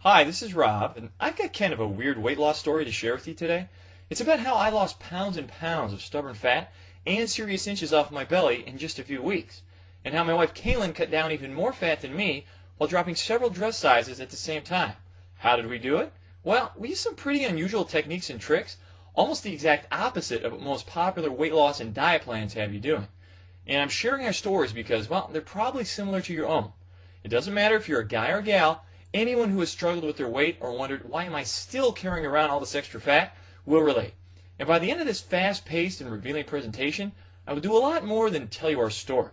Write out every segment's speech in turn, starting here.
Hi, this is Rob, and I've got kind of a weird weight loss story to share with you today. It's about how I lost pounds and pounds of stubborn fat and serious inches off my belly in just a few weeks, and how my wife Kaylin cut down even more fat than me while dropping several dress sizes at the same time. How did we do it? Well, we used some pretty unusual techniques and tricks, almost the exact opposite of what most popular weight loss and diet plans have you doing. And I'm sharing our stories because, well, they're probably similar to your own. It doesn't matter if you're a guy or gal. Anyone who has struggled with their weight or wondered, why am I still carrying around all this extra fat, will relate. And by the end of this fast-paced and revealing presentation, I will do a lot more than tell you our story.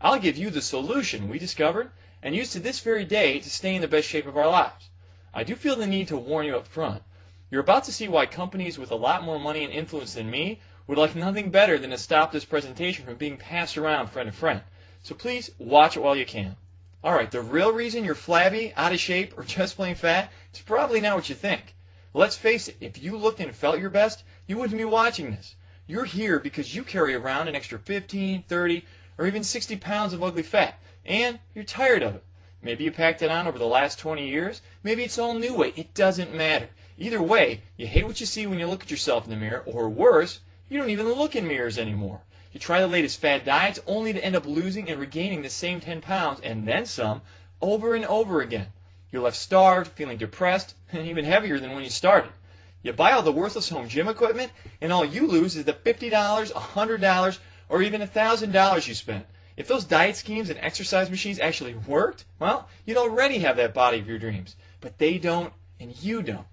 I'll give you the solution we discovered and use to this very day to stay in the best shape of our lives. I do feel the need to warn you up front. You're about to see why companies with a lot more money and influence than me would like nothing better than to stop this presentation from being passed around friend to friend. So please watch it while you can. Alright, the real reason you're flabby, out of shape, or just plain fat is probably not what you think. Let's face it, if you looked and felt your best, you wouldn't be watching this. You're here because you carry around an extra 15, 30, or even 60 pounds of ugly fat, and you're tired of it. Maybe you packed it on over the last 20 years, maybe it's all new weight, it doesn't matter. Either way, you hate what you see when you look at yourself in the mirror, or worse, you don't even look in mirrors anymore. You try the latest fad diets only to end up losing and regaining the same 10 pounds and then some over and over again. You're left starved, feeling depressed, and even heavier than when you started. You buy all the worthless home gym equipment, and all you lose is the $50, $100, or even $1,000 you spent. If those diet schemes and exercise machines actually worked, well, you'd already have that body of your dreams. But they don't, and you don't.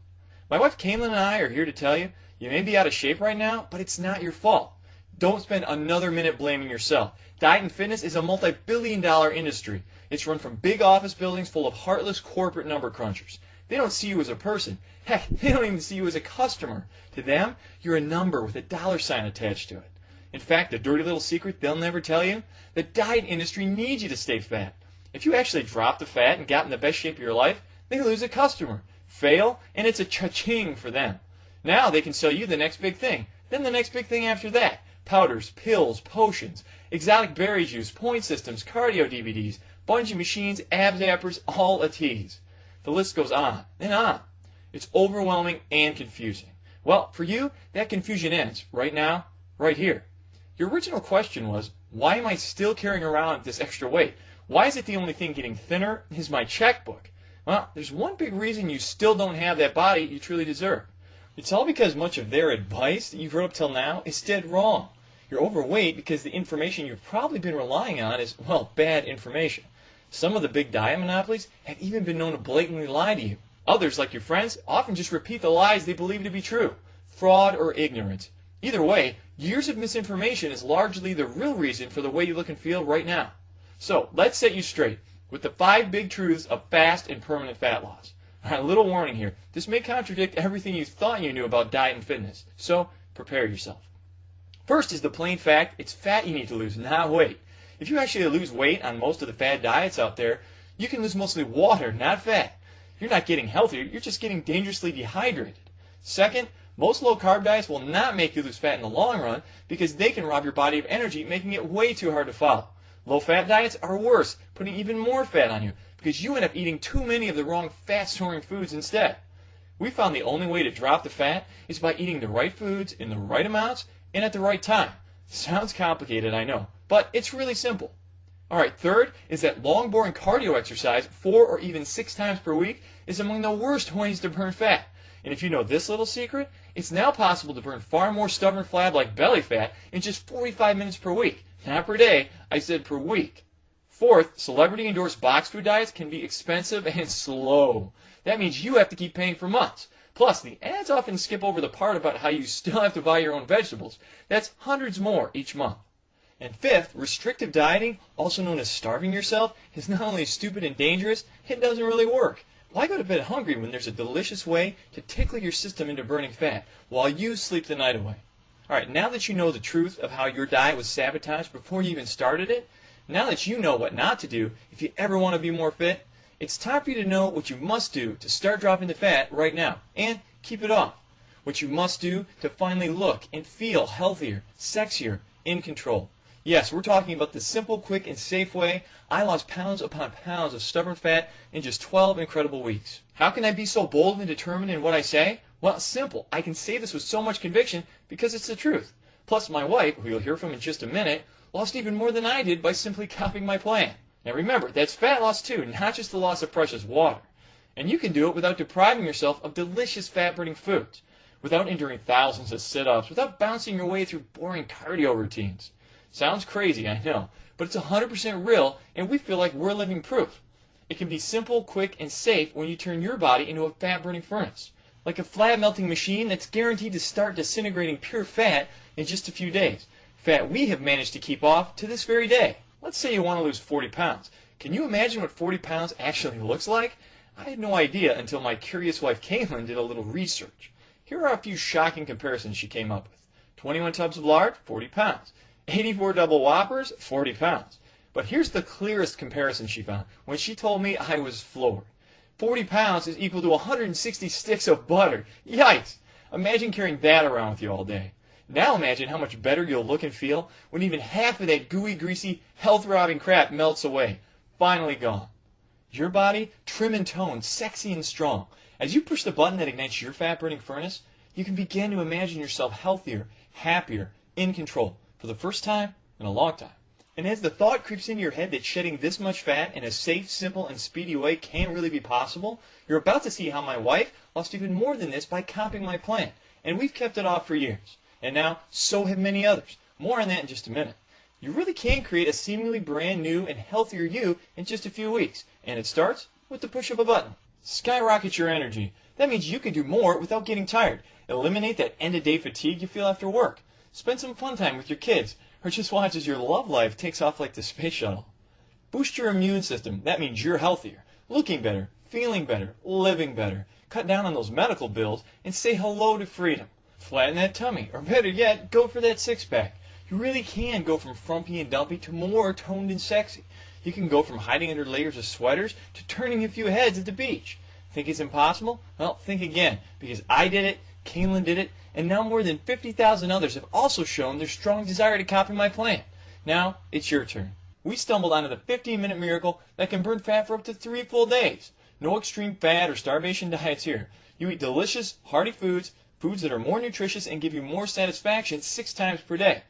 My wife Kaylin and I are here to tell you, you may be out of shape right now, but it's not your fault. Don't spend another minute blaming yourself. Diet and fitness is a multi-billion-dollar industry. It's run from big office buildings full of heartless corporate number crunchers. They don't see you as a person. Heck, they don't even see you as a customer. To them, you're a number with a dollar sign attached to it. In fact, the dirty little secret they'll never tell you, the diet industry needs you to stay fat. If you actually drop the fat and got in the best shape of your life, they lose a customer, fail, and it's a cha-ching for them. Now they can sell you the next big thing, then the next big thing after that. Powders, pills, potions, exotic berry juice, point systems, cardio DVDs, bungee machines, abs appers, all a tease. The list goes on and on. It's overwhelming and confusing. Well, for you, that confusion ends right now, right here. Your original question was, why am I still carrying around this extra weight? Why is it the only thing getting thinner is my checkbook? Well, there's one big reason you still don't have that body you truly deserve. It's all because much of their advice that you've heard up till now is dead wrong. You're overweight because the information you've probably been relying on is, well, bad information. Some of the big diet monopolies have even been known to blatantly lie to you. Others, like your friends, often just repeat the lies they believe to be true. Fraud or ignorance. Either way, years of misinformation is largely the real reason for the way you look and feel right now. So, let's set you straight with the 5 big truths of fast and permanent fat loss. All right, a little warning here. This may contradict everything you thought you knew about diet and fitness, so prepare yourself. First is the plain fact, it's fat you need to lose, not weight. If you actually lose weight on most of the fad diets out there, you can lose mostly water, not fat. You're not getting healthier, you're just getting dangerously dehydrated. Second, most low-carb diets will not make you lose fat in the long run because they can rob your body of energy, making it way too hard to follow. Low-fat diets are worse, putting even more fat on you because you end up eating too many of the wrong fat-storing foods instead. We found the only way to drop the fat is by eating the right foods in the right amounts and at the right time. Sounds complicated, I know, but it's really simple. Alright, third is that long, boring cardio exercise 4 or even 6 times per week is among the worst ways to burn fat. And if you know this little secret, it's now possible to burn far more stubborn flab like belly fat in just 45 minutes per week. Not per day, I said per week. Fourth, celebrity-endorsed box food diets can be expensive and slow. That means you have to keep paying for months. Plus, the ads often skip over the part about how you still have to buy your own vegetables. That's hundreds more each month. And fifth, restrictive dieting, also known as starving yourself, is not only stupid and dangerous, it doesn't really work. Why go to bed hungry when there's a delicious way to tickle your system into burning fat while you sleep the night away? Alright, now that you know the truth of how your diet was sabotaged before you even started it, now that you know what not to do if you ever want to be more fit, it's time for you to know what you must do to start dropping the fat right now and keep it off. What you must do to finally look and feel healthier, sexier, in control. Yes, we're talking about the simple, quick, and safe way I lost pounds upon pounds of stubborn fat in just 12 incredible weeks. How can I be so bold and determined in what I say? Well, it's simple. I can say this with so much conviction because it's the truth. Plus, my wife, who you'll hear from in just a minute, lost even more than I did by simply copying my plan. Now remember, that's fat loss too, not just the loss of precious water. And you can do it without depriving yourself of delicious fat-burning foods, without enduring thousands of sit-ups, without bouncing your way through boring cardio routines. Sounds crazy, I know, but it's 100% real, and we feel like we're living proof. It can be simple, quick, and safe when you turn your body into a fat-burning furnace, like a flat-melting machine that's guaranteed to start disintegrating pure fat in just a few days. Fat we have managed to keep off to this very day. Let's say you want to lose 40 pounds. Can you imagine what 40 pounds actually looks like? I had no idea until my curious wife Caitlin did a little research. Here are a few shocking comparisons she came up with. 21 tubs of lard, 40 pounds. 84 double whoppers, 40 pounds. But here's the clearest comparison she found when she told me I was floored. 40 pounds is equal to 160 sticks of butter. Yikes! Imagine carrying that around with you all day. Now imagine how much better you'll look and feel when even half of that gooey, greasy, health-robbing crap melts away. Finally gone. Your body, trim and toned, sexy and strong. As you push the button that ignites your fat-burning furnace, you can begin to imagine yourself healthier, happier, in control, for the first time in a long time. And as the thought creeps into your head that shedding this much fat in a safe, simple, and speedy way can't really be possible, you're about to see how my wife lost even more than this by copying my plan. And we've kept it off for years. And now, so have many others. More on that in just a minute. You really can create a seemingly brand new and healthier you in just a few weeks. And it starts with the push of a button. Skyrocket your energy. That means you can do more without getting tired. Eliminate that end-of-day fatigue you feel after work. Spend some fun time with your kids. Or just watch as your love life takes off like the space shuttle. Boost your immune system. That means you're healthier, looking better, feeling better, living better. Cut down on those medical bills and say hello to freedom. Flatten that tummy, or better yet, go for that six-pack. You really can go from frumpy and dumpy to more toned and sexy. You can go from hiding under layers of sweaters to turning a few heads at the beach. Think it's impossible? Well, think again, because I did it, Caitlin did it, and now more than 50,000 others have also shown their strong desire to copy my plan. Now, it's your turn. We stumbled onto the 15-minute miracle that can burn fat for up to 3 full days. No extreme fat or starvation diets here. You eat delicious, hearty foods, foods that are more nutritious and give you more satisfaction 6 times per day.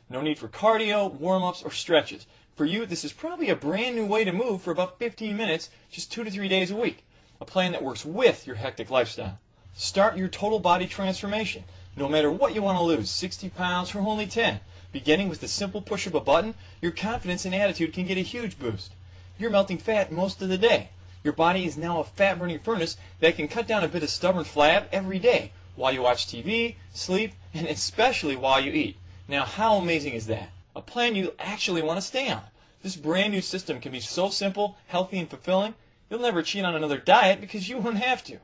No need for cardio, warm-ups, or stretches. For you, this is probably a brand new way to move for about 15 minutes, just 2 to 3 days a week. A plan that works with your hectic lifestyle. Start your total body transformation. No matter what you want to lose, 60 pounds or only 10. Beginning with the simple push of a button, your confidence and attitude can get a huge boost. You're melting fat most of the day. Your body is now a fat-burning furnace that can cut down a bit of stubborn flab every day, while you watch TV, sleep, and especially while you eat. Now, how amazing is that? A plan you actually want to stay on. This brand new system can be so simple, healthy, and fulfilling, you'll never cheat on another diet because you won't have to.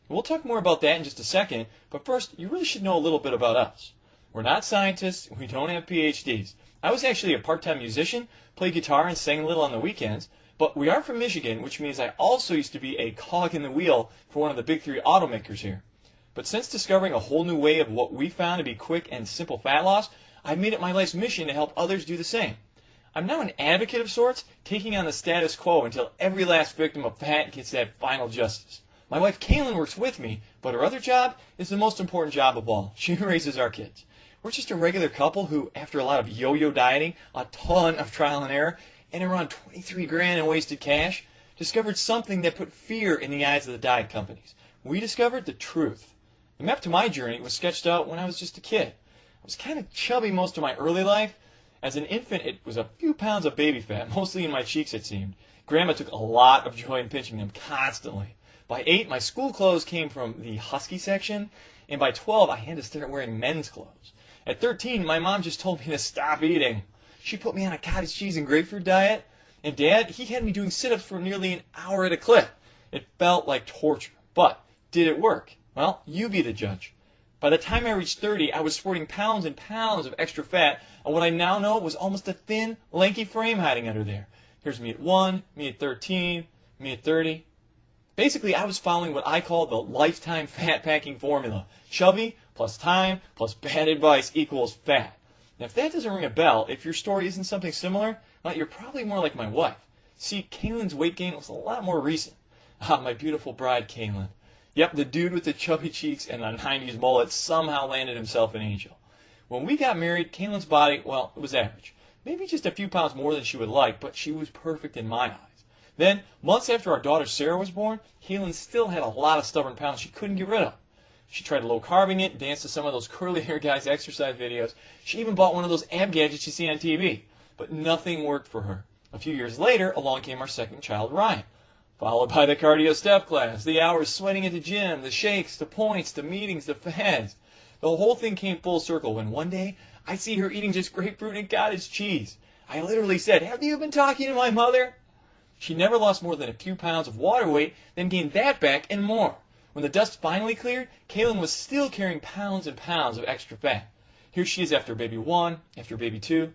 We'll talk more about that in just a second, but first, you really should know a little bit about us. We're not scientists, we don't have PhDs. I was actually a part-time musician, played guitar and sang a little on the weekends, but we are from Michigan, which means I also used to be a cog in the wheel for one of the big 3 automakers here. But since discovering a whole new way of what we found to be quick and simple fat loss, I've made it my life's mission to help others do the same. I'm now an advocate of sorts, taking on the status quo until every last victim of fat gets that final justice. My wife Caitlin works with me, but her other job is the most important job of all. She raises our kids. We're just a regular couple who, after a lot of yo-yo dieting, a ton of trial and error, and around 23 grand in wasted cash, discovered something that put fear in the eyes of the diet companies. We discovered the truth. The map to my journey was sketched out when I was just a kid. I was kind of chubby most of my early life. As an infant, it was a few pounds of baby fat, mostly in my cheeks it seemed. Grandma took a lot of joy in pinching them constantly. By 8, my school clothes came from the husky section, and by 12, I had to start wearing men's clothes. At 13, my mom just told me to stop eating. She put me on a cottage cheese and grapefruit diet, and Dad, he had me doing sit-ups for nearly an hour at a clip. It felt like torture, but did it work? Well, you be the judge. By the time I reached 30, I was sporting pounds and pounds of extra fat, and what I now know was almost a thin, lanky frame hiding under there. Here's me at 1, me at 13, me at 30. Basically, I was following what I call the lifetime fat packing formula. Chubby plus time plus bad advice equals fat. Now, if that doesn't ring a bell, if your story isn't something similar, well, you're probably more like my wife. See, Kaylin's weight gain was a lot more recent. Ah, my beautiful bride, Kaylin. Yep, the dude with the chubby cheeks and the 90s mullet somehow landed himself an angel. When we got married, Kaylin's body, well, it was average. Maybe just a few pounds more than she would like, but she was perfect in my eyes. Then, months after our daughter Sarah was born, Kaylin still had a lot of stubborn pounds she couldn't get rid of. She tried low-carbing it, danced to some of those curly hair guys' exercise videos. She even bought one of those ab gadgets you see on TV. But nothing worked for her. A few years later, along came our second child, Ryan. Followed by the cardio step class, the hours sweating at the gym, the shakes, the points, the meetings, the fads. The whole thing came full circle when one day I see her eating just grapefruit and cottage cheese. I literally said, "Have you been talking to my mother?" She never lost more than a few pounds of water weight, then gained that back and more. When the dust finally cleared, Kaylin was still carrying pounds and pounds of extra fat. Here she is after baby 1, after baby 2.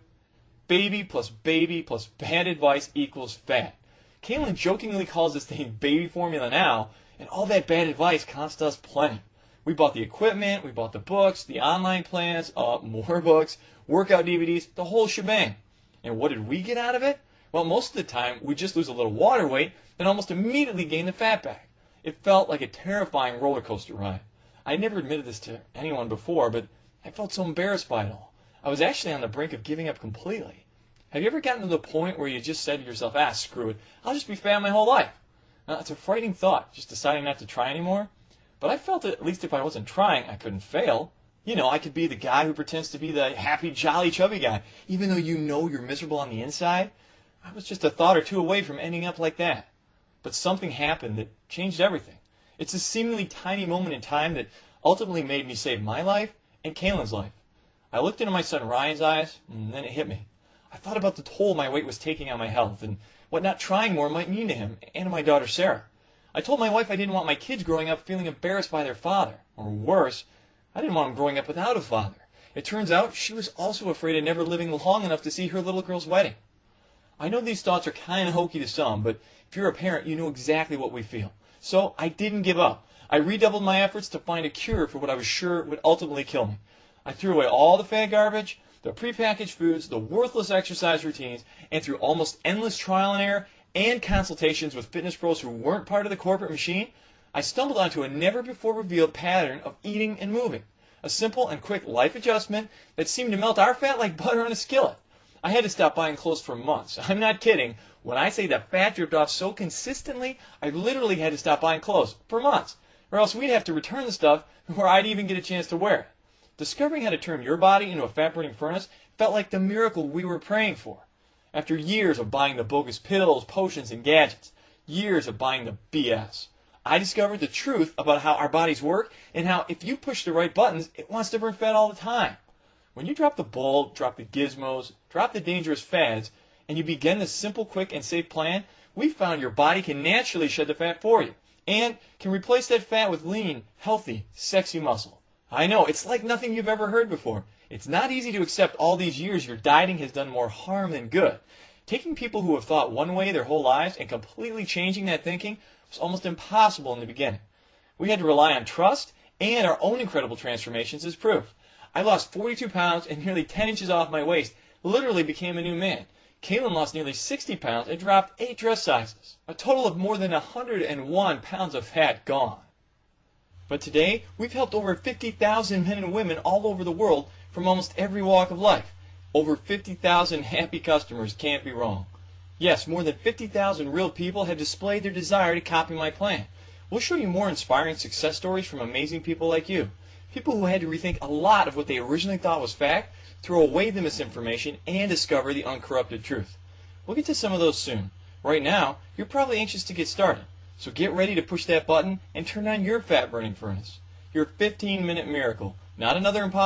Baby plus bad advice equals fat. Kaylin jokingly calls this thing baby formula now, and all that bad advice cost us plenty. We bought the equipment, we bought the books, the online plans, more books, workout DVDs, the whole shebang. And what did we get out of it? Well, most of the time, we just lose a little water weight, then almost immediately gain the fat back. It felt like a terrifying roller coaster ride. I never admitted this to anyone before, but I felt so embarrassed by it all. I was actually on the brink of giving up completely. Have you ever gotten to the point where you just said to yourself, screw it, I'll just be fat my whole life? Now, it's a frightening thought, just deciding not to try anymore. But I felt that at least if I wasn't trying, I couldn't fail. You know, I could be the guy who pretends to be the happy, jolly, chubby guy, even though you know you're miserable on the inside. I was just a thought or two away from ending up like that. But something happened that changed everything. It's a seemingly tiny moment in time that ultimately made me save my life and Kaylin's life. I looked into my son Ryan's eyes, and then it hit me. I thought about the toll my weight was taking on my health and what not trying more might mean to him and to my daughter Sarah. I told my wife I didn't want my kids growing up feeling embarrassed by their father. Or worse, I didn't want them growing up without a father. It turns out she was also afraid of never living long enough to see her little girl's wedding. I know these thoughts are kind of hokey to some, but if you're a parent, you know exactly what we feel. So I didn't give up. I redoubled my efforts to find a cure for what I was sure would ultimately kill me. I threw away all the fat garbage, the prepackaged foods, the worthless exercise routines, and through almost endless trial and error and consultations with fitness pros who weren't part of the corporate machine, I stumbled onto a never-before-revealed pattern of eating and moving. A simple and quick life adjustment that seemed to melt our fat like butter on a skillet. I had to stop buying clothes for months. I'm not kidding. When I say that fat dripped off so consistently, I literally had to stop buying clothes for months. Or else we'd have to return the stuff before I'd even get a chance to wear it. Discovering how to turn your body into a fat-burning furnace felt like the miracle we were praying for. After years of buying the bogus pills, potions, and gadgets, years of buying the BS, I discovered the truth about how our bodies work and how if you push the right buttons, it wants to burn fat all the time. When you drop the ball, drop the gizmos, drop the dangerous fads, and you begin this simple, quick, and safe plan, we found your body can naturally shed the fat for you and can replace that fat with lean, healthy, sexy muscle. I know, it's like nothing you've ever heard before. It's not easy to accept all these years your dieting has done more harm than good. Taking people who have thought one way their whole lives and completely changing that thinking was almost impossible in the beginning. We had to rely on trust and our own incredible transformations as proof. I lost 42 pounds and nearly 10 inches off my waist, literally became a new man. Kaylin lost nearly 60 pounds and dropped 8 dress sizes. A total of more than 101 pounds of fat gone. But today, we've helped over 50,000 men and women all over the world from almost every walk of life. Over 50,000 happy customers can't be wrong. Yes, more than 50,000 real people have displayed their desire to copy my plan. We'll show you more inspiring success stories from amazing people like you. People who had to rethink a lot of what they originally thought was fact, throw away the misinformation, and discover the uncorrupted truth. We'll get to some of those soon. Right now, you're probably anxious to get started. So get ready to push that button and turn on your fat-burning furnace. Your 15-minute miracle. Not another impossible